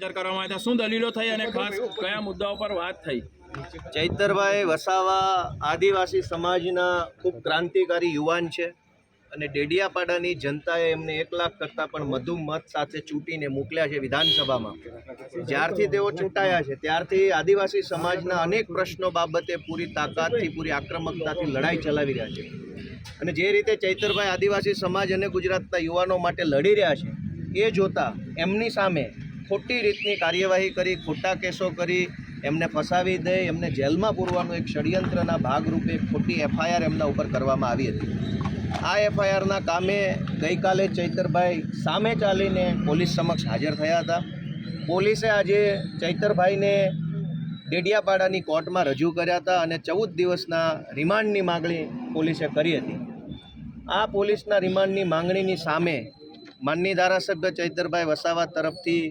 કરવામાં આવ્યા શું દલીલો થઈ અને ખાસ કયા મુદ્દાઓ પર વાત થઈ? ચૈતરભાઈ વસાવા આદિવાસી સમાજના ખૂબ ક્રાંતિકારી યુવાન છે અને ડેડિયાપાડાની જનતાએ એમને 1 લાખ કરતાં પણ વધુ મત સાથે ચૂંટીને મોકલ્યા છે વિધાનસભામાં. જ્યારથી તેઓ ચૂંટાયા છે ત્યારથી આદિવાસી સમાજના અનેક પ્રશ્નો બાબતે પૂરી તાકાતથી પૂરી આક્રમકતાથી લડાઈ ચલાવી રહ્યા છે. અને જે રીતે ચૈતરભાઈ આદિવાસી સમાજ અને ગુજરાતના યુવાનો માટે લડી રહ્યા છે એ જોતાં એમની સામે ખોટી રીતની કાર્યવાહી કરી, ખોટા કેસો કરી, એમને ફસાવી દે, એમને જેલમાં પૂરવાનું એક ષડયંત્રના ભાગરૂપે ખોટી FIR એમના ઉપર કરવામાં આવી હતી. આ FIRના કામે ગઈકાલે ચૈતરભાઈ સામે ચાલીને પોલીસ સમક્ષ હાજર થયા હતા. પોલીસે આજે ચૈતરભાઈને ડેડિયાપાડાની કોર્ટમાં રજૂ કર્યા હતા અને 14 દિવસના રિમાન્ડની માગણી પોલીસે કરી હતી. આ પોલીસના રિમાન્ડની માંગણીની સામે માનનીય ધારાસભ્ય ચૈતરભાઈ વસાવા તરફથી